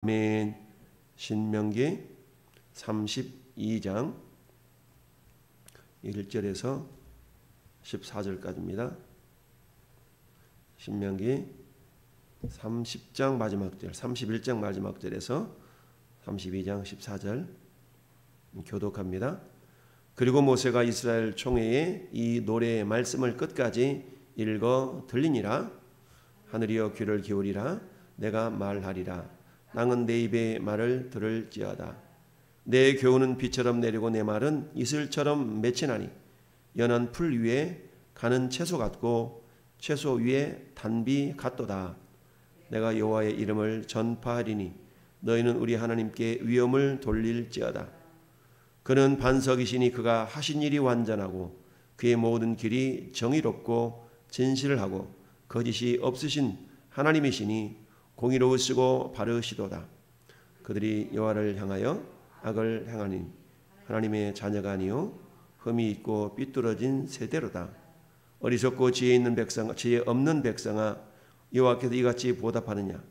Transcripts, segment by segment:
아멘. 신명기 32장 1절에서 14절까지입니다. 신명기 30장 마지막 절, 31장 마지막 절에서 32장 14절 교독합니다. 그리고 모세가 이스라엘 총회에 이 노래의 말씀을 끝까지 읽어 들리니라. 하늘이여 귀를 기울이라. 내가 말하리라. 땅은 내 입의 말을 들을지어다. 내 교훈은 비처럼 내리고 내 말은 이슬처럼 맺히나니 연한 풀 위에 가는 채소 같고 채소 위에 단비 같도다. 내가 여호와의 이름을 전파하리니 너희는 우리 하나님께 위엄을 돌릴지어다. 그는 반석이시니 그가 하신 일이 완전하고 그의 모든 길이 정의롭고 진실을 하고 거짓이 없으신 하나님이시니 공의로우시고 바르시도다. 그들이 여호와를 향하여 악을 행하니 하나님의 자녀가 아니요 흠이 있고 삐뚤어진 세대로다. 어리석고 지혜 없는 백성아, 여호와께서 이같이 보답하느냐?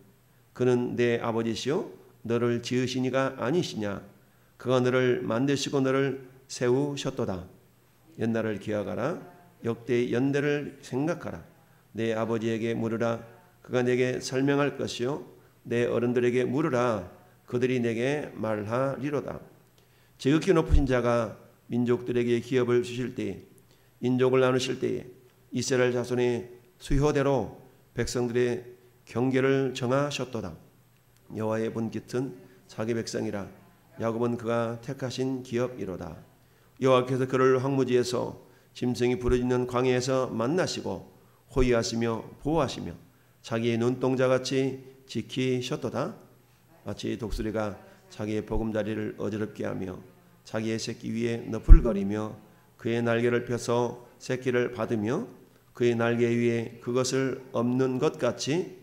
그는 내 아버지시요 너를 지으신 이가 아니시냐? 그가 너를 만드시고 너를 세우셨도다. 옛날을 기억하라. 역대의 연대를 생각하라. 내 아버지에게 물으라. 그가 내게 설명할 것이요 내 어른들에게 물으라. 그들이 내게 말하리로다. 지극히 높으신 자가 민족들에게 기업을 주실 때에, 인족을 나누실 때에 이스라엘 자손의 수효대로 백성들의 경계를 정하셨도다. 여호와의 분깃은 자기 백성이라. 야곱은 그가 택하신 기업이로다. 여호와께서 그를 황무지에서 짐승이 부르짖는 광야에서 만나시고 호위하시며 보호하시며 자기의 눈동자같이 지키셨도다. 마치 독수리가 자기의 보금자리를 어지럽게 하며 자기의 새끼 위에 너풀거리며 그의 날개를 펴서 새끼를 받으며 그의 날개 위에 그것을 엎는 것 같이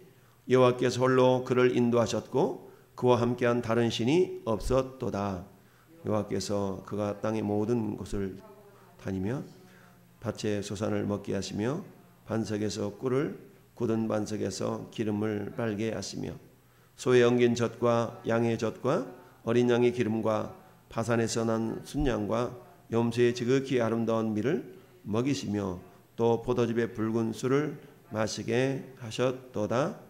여호와께서 홀로 그를 인도하셨고 그와 함께한 다른 신이 없었도다. 여호와께서 그가 땅의 모든 곳을 다니며 밭의 소산을 먹게 하시며 반석에서 꿀을 굳은 반석에서 기름을 빨게 하시며 소의 엉긴 젖과 양의 젖과 어린 양의 기름과 바산에서 난 순양과 염소의 지극히 아름다운 밀을 먹이시며 또 포도즙의 붉은 술을 마시게 하셨도다.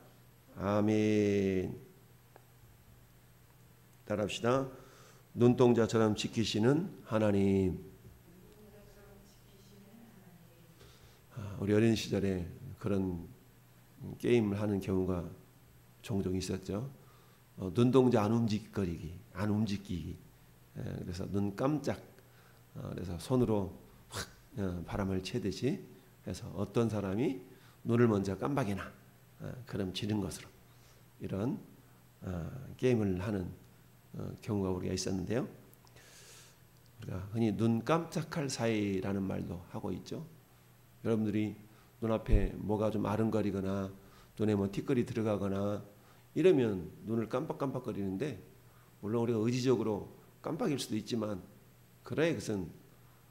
아멘. 따라합시다. 눈동자처럼 지키시는 하나님. 우리 어린 시절에 그런 게임을 하는 경우가 종종 있었죠. 눈동자 안 움직이기. 그래서 눈 깜짝. 그래서 손으로 확 바람을 채듯이 해서 어떤 사람이 눈을 먼저 깜빡이나 그럼 지는 것으로 이런 게임을 하는 경우가 우리가 있었는데요. 우리가 흔히 눈 깜짝할 사이라는 말도 하고 있죠. 여러분들이 눈앞에 뭐가 좀 아른거리거나 눈에 뭐 티끌이 들어가거나 이러면 눈을 깜빡깜빡거리는데, 물론 우리가 의지적으로 깜빡일 수도 있지만 그래야 그것은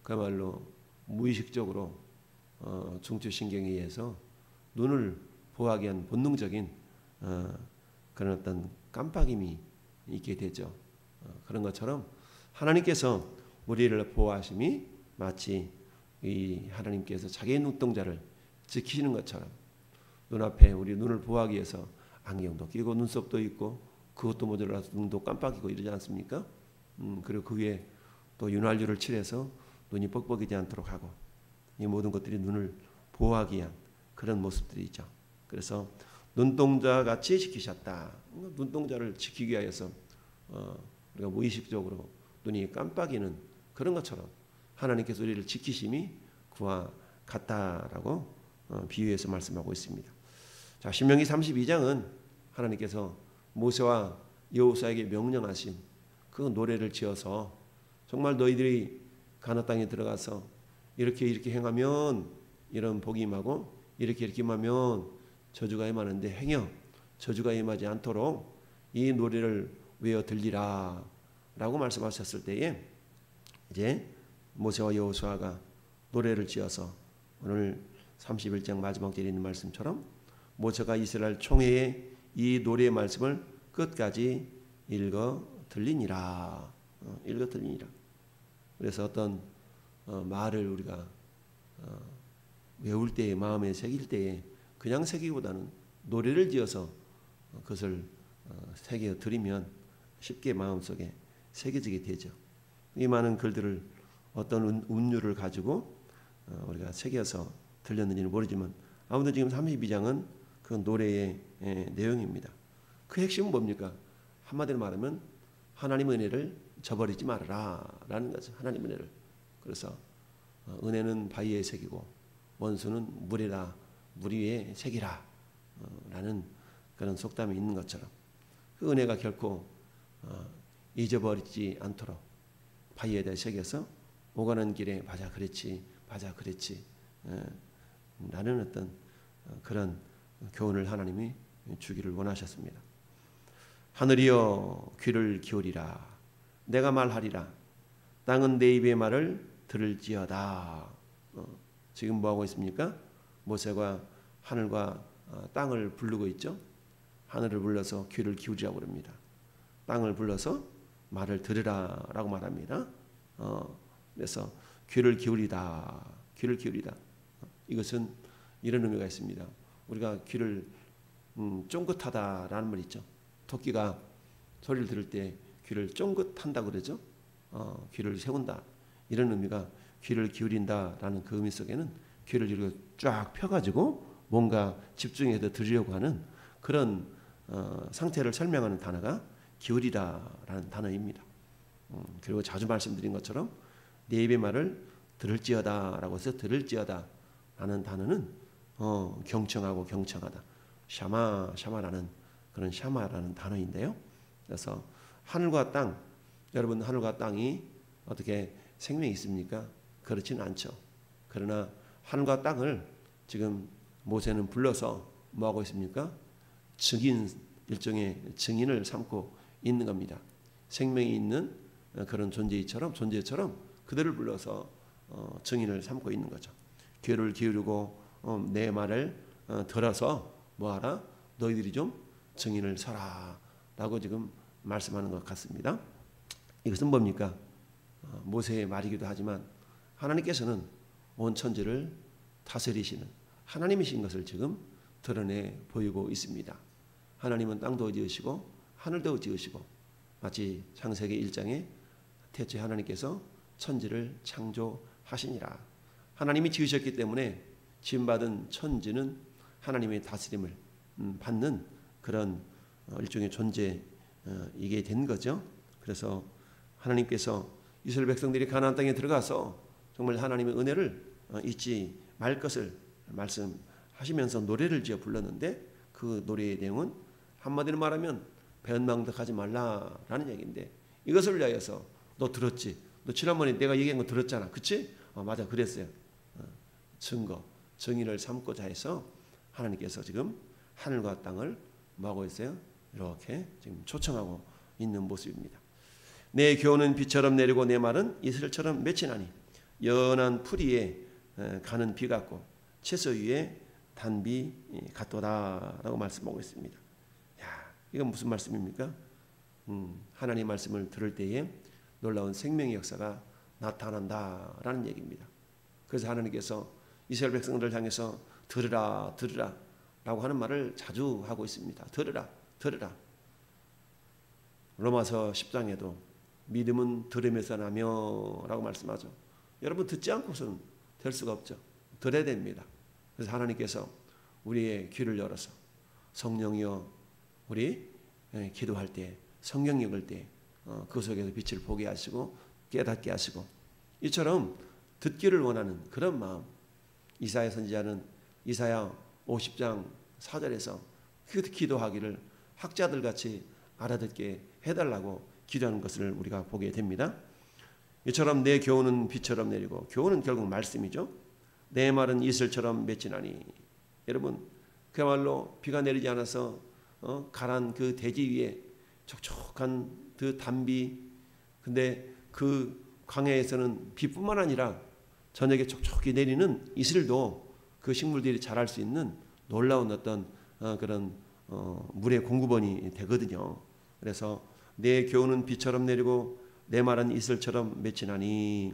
그야말로 무의식적으로 중추신경에 의해서 눈을 보호하기 위한 본능적인 그런 어떤 깜빡임이 있게 되죠. 그런 것처럼 하나님께서 우리를 보호하심이 마치 이 하나님께서 자기의 눈동자를 지키시는 것처럼 눈앞에 우리 눈을 보호하기 위해서 안경도 끼고 눈썹도 있고 그것도 모자라서 눈도 깜빡이고 이러지 않습니까? 그리고 그 위에 또 윤활유를 칠해서 눈이 뻑뻑이지 않도록 하고, 이 모든 것들이 눈을 보호하기 위한 그런 모습들이죠. 그래서 눈동자같이 지키셨다. 눈동자를 지키기 위해서 우리가 무의식적으로 눈이 깜빡이는 그런 것처럼 하나님께서 우리를 지키심이 그와 같다라고 비유해서 말씀하고 있습니다. 자, 신명기 32장은 하나님께서 모세와 여호수아에게 명령하신 그 노래를 지어서 정말 너희들이 가나안 땅에 들어가서 이렇게 행하면 이런 복이 임하고 이렇게 임하면 저주가 임하는데 행여 저주가 임하지 않도록 이 노래를 외워 들리라 라고 말씀하셨을 때에 이제 모세와 여호수아가 노래를 지어서 오늘 31장 마지막 절에 있는 말씀처럼 모세가 이스라엘 총회에 이 노래의 말씀을 끝까지 읽어 들리니라. 읽어 들리니라. 그래서 어떤 말을 우리가 외울 때에, 마음에 새길 때에 그냥 새기기보다는 노래를 지어서 그것을 새겨 드리면 쉽게 마음속에 새겨지게 되죠. 이 많은 글들을 어떤 운율을 가지고 우리가 새겨서 들렸는지는 모르지만 아무튼 지금 32장은 그 노래의 내용입니다. 그 핵심은 뭡니까? 한마디로 말하면 하나님의 은혜를 저버리지 말아라 라는 거죠. 하나님의 은혜를. 그래서 은혜는 바위에 새기고 원수는 물 위에 새기라 라는 그런 속담이 있는 것처럼 그 은혜가 결코 잊어버리지 않도록 바위에다 새겨서 오가는 길에 맞아 그랬지 라는 어떤 그런 교훈을 하나님이 주기를 원하셨습니다. 하늘이여 귀를 기울이라. 내가 말하리라. 땅은 내 입의 말을 들을지어다. 지금 뭐하고 있습니까? 모세가 하늘과 땅을 부르고 있죠. 하늘을 불러서 귀를 기울이라고 합니다. 땅을 불러서 말을 들으라 라고 말합니다. 그래서 귀를 기울이다. 귀를 기울이다. 이것은 이런 의미가 있습니다. 우리가 귀를 쫑긋하다라는 말 있죠. 토끼가 소리를 들을 때 귀를 쫑긋한다고 그러죠. 귀를 세운다. 이런 의미가 귀를 기울인다라는 그 의미 속에는 귀를 이렇게 쫙 펴가지고 뭔가 집중해서 들으려고 하는 그런 상태를 설명하는 단어가 기울이다라는 단어입니다. 그리고 자주 말씀드린 것처럼 내 입의 말을 들을지어다라고 해서 들을지어다라는 단어는 경청하고 경청하다. 샤마라는 그런 샤마라는 단어인데요. 그래서 하늘과 땅, 여러분 하늘과 땅이 어떻게 생명이 있습니까? 그렇지는 않죠. 그러나 하늘과 땅을 지금 모세는 불러서 뭐하고 있습니까? 일종의 증인을 삼고 있는 겁니다. 생명이 있는 그런 존재처럼 그들을 불러서 증인을 삼고 있는 거죠. 귀를 기울이고 내 말을 들어서 뭐하라? 너희들이 좀 증인을 서라 라고 지금 말씀하는 것 같습니다. 이것은 뭡니까? 모세의 말이기도 하지만 하나님께서는 온 천지를 다스리시는 하나님이신 것을 지금 드러내 보이고 있습니다. 하나님은 땅도 지으시고 하늘도 지으시고 마치 창세기 1장에 태초에 하나님께서 천지를 창조하시니라. 하나님이 지으셨기 때문에 지음받은 천지는 하나님의 다스림을 받는 그런 일종의 존재이게 된 거죠. 그래서 하나님께서 이스라엘 백성들이 가나안 땅에 들어가서 정말 하나님의 은혜를 잊지 말 것을 말씀하시면서 노래를 지어 불렀는데 그 노래의 내용은 한마디로 말하면 변망덕하지 말라라는 얘기인데 이것을 위하여서 너 들었지? 너 지난번에 내가 얘기한 거 들었잖아. 그치? 맞아 그랬어요. 증인을 삼고자 해서 하나님께서 지금 하늘과 땅을 뭐하고 있어요? 이렇게 지금 초청하고 있는 모습입니다. 내 교훈은 비처럼 내리고 내 말은 이슬처럼 맺히나니 연한 풀 위에 가는 비 같고 채소 위에 단비 같도다라고 말씀하고 있습니다. 야, 이건 무슨 말씀입니까? 하나님 말씀을 들을 때에 놀라운 생명의 역사가 나타난다라는 얘기입니다. 그래서 하나님께서 이스라엘 백성들을 향해서 들으라 라고 하는 말을 자주 하고 있습니다. 들으라. 로마서 10장에도 믿음은 들음에서 나며 라고 말씀하죠. 여러분 듣지 않고서는 될 수가 없죠. 들어야 됩니다. 그래서 하나님께서 우리의 귀를 열어서 성령이여 우리 기도할 때 성령 읽을 때 그 속에서 빛을 보게 하시고 깨닫게 하시고 이처럼 듣기를 원하는 그런 마음. 이사야 선지자는 이사야 50장 4절에서 기도하기를 학자들 같이 알아듣게 해달라고 기도하는 것을 우리가 보게 됩니다. 이처럼 내 교훈은 비처럼 내리고 교훈은 결국 말씀이죠. 내 말은 이슬처럼 맺히나니 여러분 그야말로 비가 내리지 않아서 가란 그 대지 위에 촉촉한 그 단비 근데 그 광야에서는 비뿐만 아니라 저녁에 촉촉히 내리는 이슬도 그 식물들이 자랄 수 있는 놀라운 어떤 그런 물의 공급원이 되거든요. 그래서 내 교훈은 비처럼 내리고 내 말은 이슬처럼 맺히나니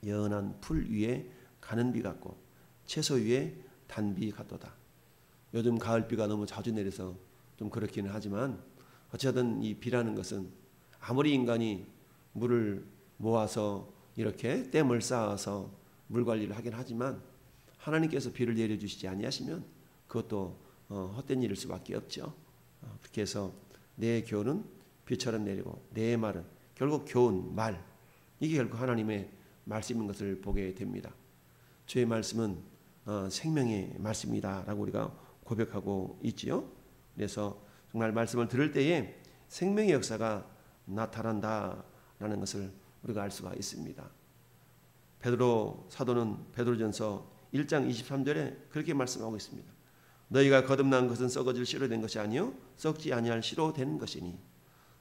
연한 풀 위에 가는 비 같고 채소 위에 단비 같도다. 요즘 가을비가 너무 자주 내려서 좀 그렇기는 하지만 어쨌든 이 비라는 것은 아무리 인간이 물을 모아서 이렇게 댐을 쌓아서 물 관리를 하긴 하지만 하나님께서 비를 내려주시지 아니하시면 그것도 헛된 일일 수밖에 없죠. 그렇게 해서 내 교훈은 비처럼 내리고 내 말은 결국 교훈, 말 이게 결국 하나님의 말씀인 것을 보게 됩니다. 주의 말씀은 생명의 말씀이다 라고 우리가 고백하고 있지요. 그래서 정말 말씀을 들을 때에 생명의 역사가 나타난다라는 것을 우리가 알 수가 있습니다. 베드로 사도는 베드로전서 1장 23절에 그렇게 말씀하고 있습니다. 너희가 거듭난 것은 썩어질 씨로 된 것이 아니요 썩지 아니할 씨로 된 것이니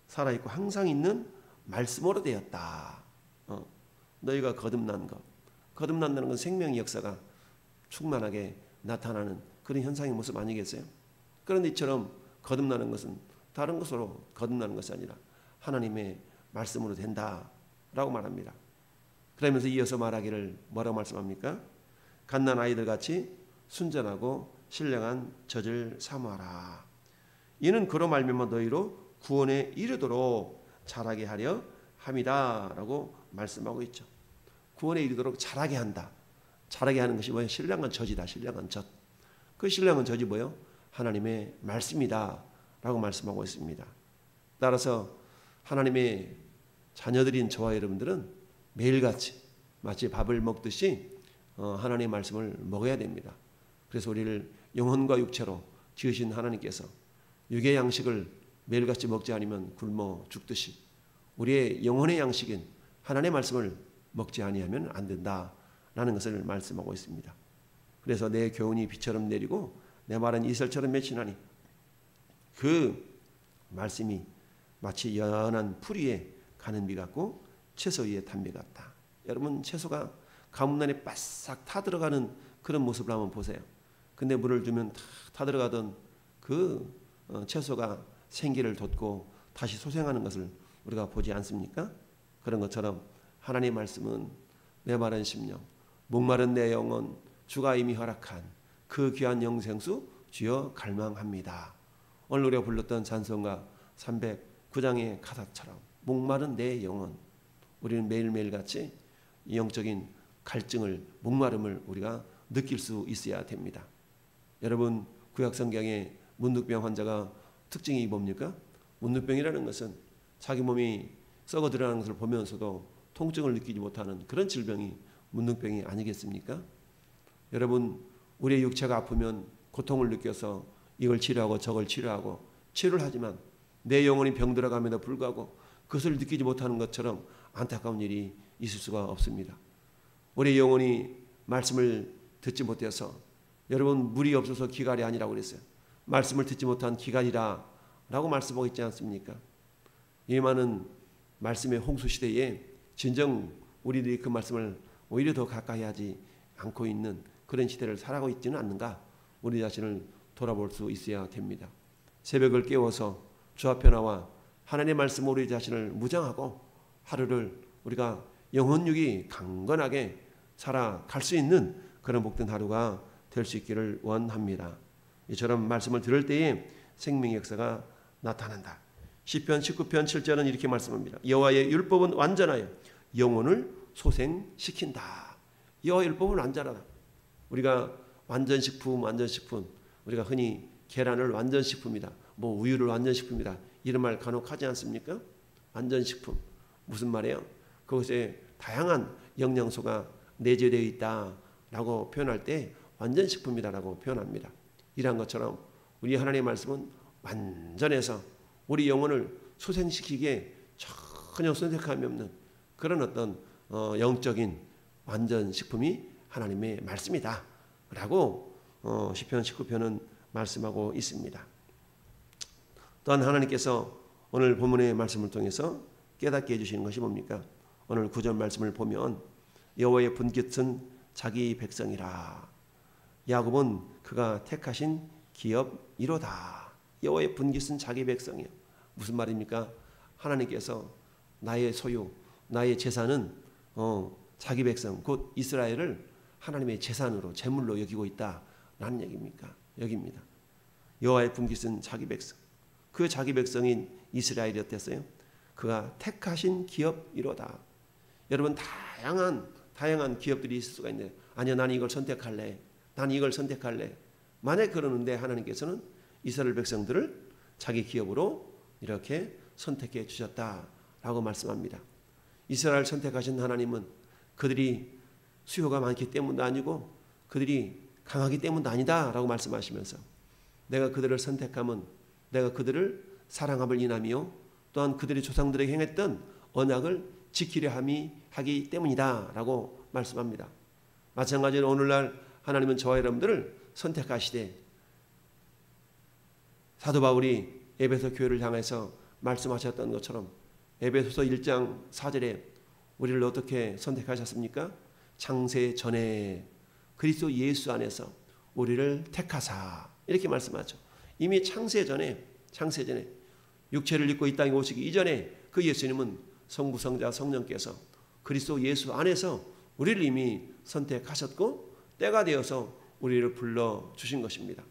살아있고 항상 있는 말씀으로 되었다. 너희가 거듭난 것, 거듭난다는 건 생명의 역사가 충만하게 나타나는 그런 현상의 모습 아니겠어요? 그런데 이처럼 거듭나는 것은 다른 것으로 거듭나는 것이 아니라 하나님의 말씀으로 된다라고 말합니다. 그러면서 이어서 말하기를 뭐라고 말씀합니까? 갓난 아이들 같이 순전하고 신령한 젖을 사모하라. 이는 그로 말미암아 너희로 구원에 이르도록 자라게 하려 함이다라고 말씀하고 있죠. 구원에 이르도록 자라게 한다. 자라게 하는 것이 뭐예요? 신령한 젖이다. 신령한 젖. 그 신령한 젖이 뭐예요? 하나님의 말씀이다 라고 말씀하고 있습니다. 따라서 하나님의 자녀들인 저와 여러분들은 매일같이 마치 밥을 먹듯이 하나님의 말씀을 먹어야 됩니다. 그래서 우리를 영혼과 육체로 지으신 하나님께서 육의 양식을 매일같이 먹지 않으면 굶어 죽듯이 우리의 영혼의 양식인 하나님의 말씀을 먹지 아니하면 안 된다라는 것을 말씀하고 있습니다. 그래서 내 교훈이 비처럼 내리고 내 말은 이슬처럼 맺히나니 그 말씀이 마치 연한 풀 위에 가는 비 같고 채소 위에 단비 같다. 여러분 채소가 가뭄난에 바싹 타들어가는 그런 모습을 한번 보세요. 근데 물을 주면 타들어가던 그 채소가 생기를 돋고 다시 소생하는 것을 우리가 보지 않습니까? 그런 것처럼 하나님의 말씀은 내 마른 심령 목마른 내 영혼 주가 이미 허락한 그 귀한 영생수 주여 갈망합니다. 오늘 우리가 불렀던 찬송가 309장의 가사처럼 목마른 내 영혼 우리는 매일매일 같이 영적인 갈증을 목마름을 우리가 느낄 수 있어야 됩니다. 여러분 구약성경의 문둥병 환자가 특징이 뭡니까? 문둥병이라는 것은 자기 몸이 썩어 들어가는 것을 보면서도 통증을 느끼지 못하는 그런 질병이 문둥병이 아니겠습니까? 여러분 우리의 육체가 아프면 고통을 느껴서 이걸 치료하고 저걸 치료하고 치료를 하지만 내 영혼이 병들어감에도 불구하고 그것을 느끼지 못하는 것처럼 안타까운 일이 있을 수가 없습니다. 우리 영혼이 말씀을 듣지 못해서 여러분 물이 없어서 기갈이 아니라고 그랬어요. 말씀을 듣지 못한 기갈이라 라고 말씀하고 있지 않습니까? 이 많은 말씀의 홍수시대에 진정 우리들이 그 말씀을 오히려 더 가까이 하지 않고 있는 그런 시대를 살아가고 있지는 않는가? 우리 자신을 돌아볼 수 있어야 됩니다. 새벽을 깨워서 주 앞에 나와 하나님의 말씀으로 우리 자신을 무장하고 하루를 우리가 영혼육이 강건하게 살아갈 수 있는 그런 복된 하루가 될 수 있기를 원합니다. 이처럼 말씀을 들을 때에 생명의 역사가 나타난다. 시편 19편 7절은 이렇게 말씀합니다. 여호와의 율법은 완전하여 영혼을 소생시킨다. 여호와의 율법은 완전하다. 우리가 완전식품 우리가 흔히 계란을 완전식품이다. 뭐 우유를 완전식품이다. 이런 말 간혹 하지 않습니까? 완전식품. 무슨 말이에요? 그것에 다양한 영양소가 내재되어 있다라고 표현할 때 완전식품이다라고 표현합니다. 이러한 것처럼 우리 하나님의 말씀은 완전해서 우리 영혼을 소생시키기에 전혀 선택함이 없는 그런 어떤 영적인 완전식품이 하나님의 말씀이다 라고 시편 19편은 말씀하고 있습니다. 또한 하나님께서 오늘 본문의 말씀을 통해서 깨닫게 해주시는 것이 뭡니까? 오늘 9절 말씀을 보면 여호와의 분깃은 자기 백성이라. 야곱은 그가 택하신 기업이로다. 여호와의 분깃은 자기 백성이요. 무슨 말입니까? 하나님께서 나의 소유, 나의 재산은 자기 백성 곧 이스라엘을 하나님의 재산으로 재물로 여기고 있다라는 얘기입니까? 여기입니다. 여호와의 분깃은 자기 백성. 그 자기 백성인 이스라엘이 어땠어요? 그가 택하신 기업이로다. 여러분 다양한 기업들이 있을 수가 있네요. 아니요, 나는 이걸 선택할래. 나는 이걸 선택할래. 만약 그러는데 하나님께서는 이스라엘 백성들을 자기 기업으로 이렇게 선택해 주셨다라고 말씀합니다. 이스라엘 선택하신 하나님은 그들이 수요가 많기 때문도 아니고 그들이 강하기 때문도 아니다라고 말씀하시면서 내가 그들을 선택하면 내가 그들을 사랑함을 인하며 또한 그들의 조상들에게 행했던 언약을 지키려 함이 하기 때문이다라고 말씀합니다. 마찬가지로 오늘날 하나님은 저와 여러분들을 선택하시되 사도 바울이 에베소 교회를 향해서 말씀하셨던 것처럼 에베소서 1장 4절에 우리를 어떻게 선택하셨습니까? 창세 전에 그리스도 예수 안에서 우리를 택하사 이렇게 말씀하죠. 이미 창세 전에 육체를 입고 이 땅에 오시기 이전에 그 예수님은 성부 성자 성령께서 그리스도 예수 안에서 우리를 이미 선택하셨고 때가 되어서 우리를 불러주신 것입니다.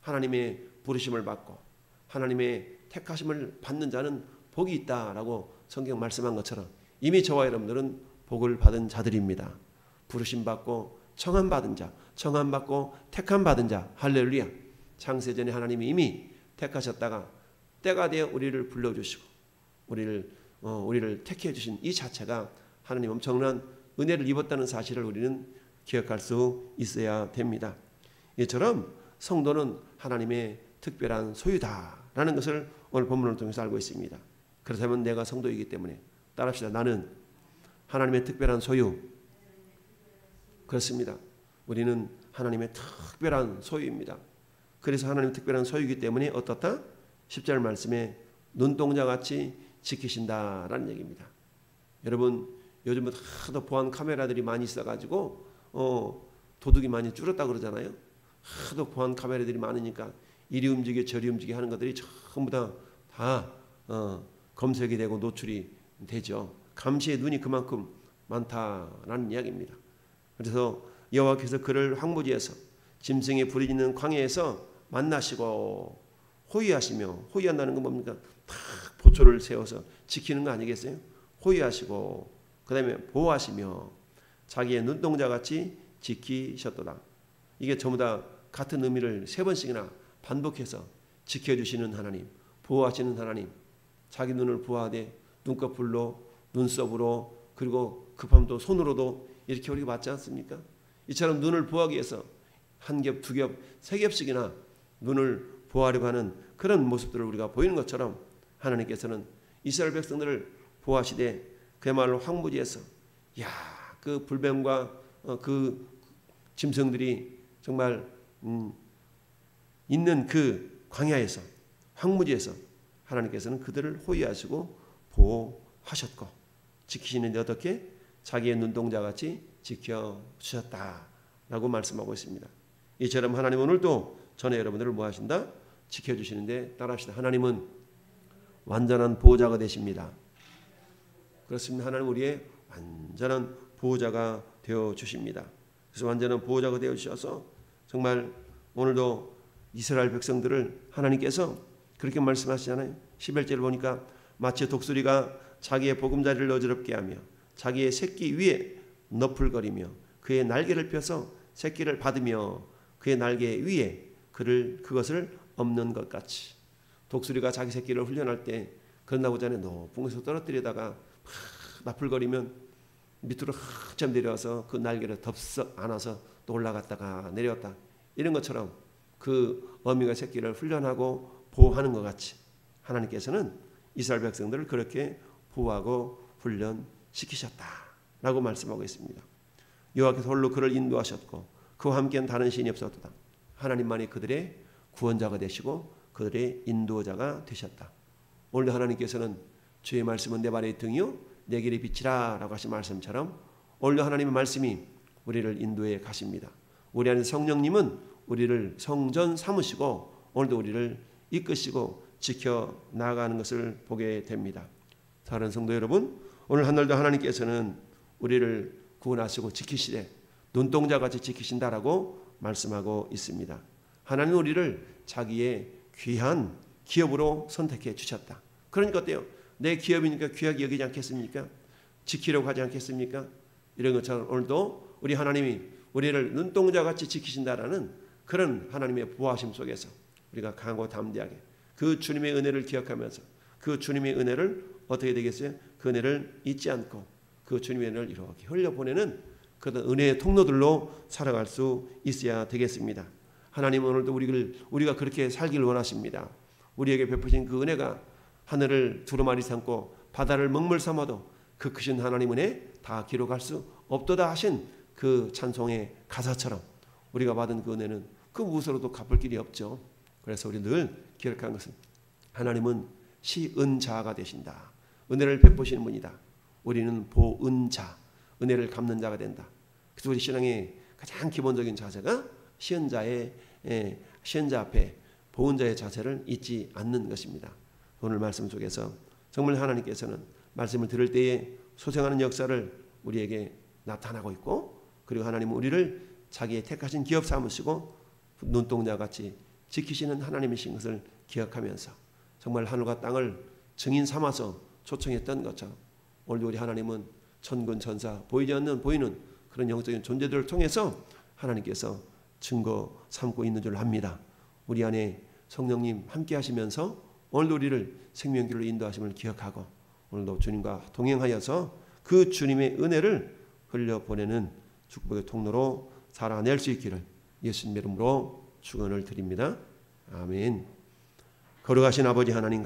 하나님의 부르심을 받고 하나님의 택하심을 받는 자는 복이 있다라고 성경 말씀한 것처럼 이미 저와 여러분들은 복을 받은 자들입니다. 부르심 받고 청함 받은 자, 청함 받고 택함 받은 자, 할렐루야. 창세전에 하나님이 이미 택하셨다가 때가 되어 우리를 불러주시고 우리를 택해 주신 이 자체가 하나님 엄청난 은혜를 입었다는 사실을 우리는 기억할 수 있어야 됩니다. 이처럼 성도는 하나님의 특별한 소유다라는 것을 오늘 본문을 통해서 알고 있습니다. 그렇다면 내가 성도이기 때문에 따라합시다. 나는 하나님의 특별한 소유. 그렇습니다. 우리는 하나님의 특별한 소유입니다. 그래서 하나님의 특별한 소유이기 때문에 어떻다? 10절 말씀에 눈동자같이 지키신다라는 얘기입니다. 여러분 요즘은 하도 보안 카메라들이 많이 있어가지고 도둑이 많이 줄었다 그러잖아요. 하도 보안 카메라들이 많으니까 이리 움직여 저리 움직여 하는 것들이 전부 다 검색이 되고 노출이 되죠. 감시의 눈이 그만큼 많다라는 이야기입니다. 그래서 여호와께서 그를 황무지에서 짐승의 불이 있는 광야에서 만나시고 호위하시며, 호위한다는 건 뭡니까? 다 보초를 세워서 지키는 거 아니겠어요? 호위하시고 그 다음에 보호하시며 자기의 눈동자같이 지키셨도다. 이게 전부 다 같은 의미를 3번씩이나 반복해서 지켜주시는 하나님, 보호하시는 하나님, 자기 눈을 보호하되 눈꺼풀로, 눈썹으로, 그리고 급하면 또 손으로도 이렇게 우리가 맞지 않습니까? 이처럼 눈을 보호하기 위해서 한 겹, 두 겹, 3겹씩이나 눈을 보호하려고 하는 그런 모습들을 우리가 보이는 것처럼 하나님께서는 이스라엘 백성들을 보호하시되 그야말로 황무지에서 그 불뱀과 그 짐승들이 정말 있는 그 광야에서 황무지에서 하나님께서는 그들을 호위하시고 보호하셨고 지키시는데 어떻게? 자기의 눈동자같이 지켜주셨다라고 말씀하고 있습니다. 이처럼 하나님 오늘도 전에 여러분들을 뭐 하신다? 지켜주시는데 따라합시다. 하나님은 완전한 보호자가 되십니다. 그렇습니다. 하나님 우리의 완전한 보호자가 되어주십니다. 그래서 완전한 보호자가 되어주셔서 정말 오늘도 이스라엘 백성들을 하나님께서 그렇게 말씀하시잖아요. 11절 보니까 마치 독수리가 자기의 보금자리를 어지럽게 하며 자기의 새끼 위에 너풀거리며 그의 날개를 펴서 새끼를 받으며 그의 날개 위에 그것을 엎는 것 같이 독수리가 자기 새끼를 훈련할 때 그런다고 전에 높은 곳에서 떨어뜨리다가 나풀거리면 밑으로 한참 내려와서 그 날개를 덥석 안아서 또 올라갔다가 내려왔다. 이런 것처럼 그 어미가 새끼를 훈련하고 보호하는 것 같이 하나님께서는 이스라엘 백성들을 그렇게 보호하고 훈련시키셨다라고 말씀하고 있습니다. 여호와께서 홀로 그를 인도하셨고 그와 함께한 다른 신이 없었도다. 하나님만이 그들의 구원자가 되시고 그들의 인도자가 되셨다. 오늘 하나님께서는 주의 말씀은 내 발의 등이요 내 길의 빛이라 라고 하신 말씀처럼 오늘 하나님의 말씀이 우리를 인도해 가십니다. 우리 안에 성령님은 우리를 성전 삼으시고 오늘도 우리를 이끄시고 지켜나가는 것을 보게 됩니다. 사랑하는 성도 여러분, 오늘 한날도 하나님께서는 우리를 구원하시고 지키시되 눈동자같이 지키신다라고 말씀하고 있습니다. 하나님은 우리를 자기의 귀한 기업으로 선택해 주셨다. 그러니까 어때요? 내 기업이니까 귀하게 여기지 않겠습니까? 지키려고 하지 않겠습니까? 이런 것처럼 오늘도 우리 하나님이 우리를 눈동자같이 지키신다라는 그런 하나님의 보호하심 속에서 우리가 강하고 담대하게 그 주님의 은혜를 기억하면서 그 주님의 은혜를 어떻게 되겠어요? 그 은혜를 잊지 않고 그 주님의 은혜를 이렇게 흘려보내는 그런 은혜의 통로들로 살아갈 수 있어야 되겠습니다. 하나님은 오늘도 우리가 그렇게 살기를 원하십니다. 우리에게 베푸신 그 은혜가 하늘을 두루마리 삼고 바다를 먹물 삼아도 그 크신 하나님 은혜 다 기록할 수 없도다 하신 그 찬송의 가사처럼 우리가 받은 그 은혜는 그 무엇으로도 갚을 길이 없죠. 그래서 우리 늘 기억하는 것은 하나님은 시은자가 되신다. 은혜를 베푸시는 분이다. 우리는 보은자, 은혜를 갚는 자가 된다. 그래서 우리 신앙의 가장 기본적인 자세가 시은자 앞에 보은자의 자세를 잊지 않는 것입니다. 오늘 말씀 속에서 정말 하나님께서는 말씀을 들을 때에 소생하는 역사를 우리에게 나타나고 있고, 그리고 하나님은 우리를 자기의 택하신 기업 삼으시고 눈동자같이 지키시는 하나님이신 것을 기억하면서 정말 하늘과 땅을 증인 삼아서 초청했던 것처럼 오늘도 우리 하나님은 천군 천사 보이지 않는 보이는 그런 영적인 존재들을 통해서 하나님께서 증거 삼고 있는 줄 압니다. 우리 안에 성령님 함께 하시면서 오늘도 우리를 생명길로 인도하심을 기억하고 오늘도 주님과 동행하여서 그 주님의 은혜를 흘려보내는 축복의 통로로 살아낼 수 있기를 예수님의 이름으로 축원을 드립니다. 아멘. 거룩하신 아버지 하나님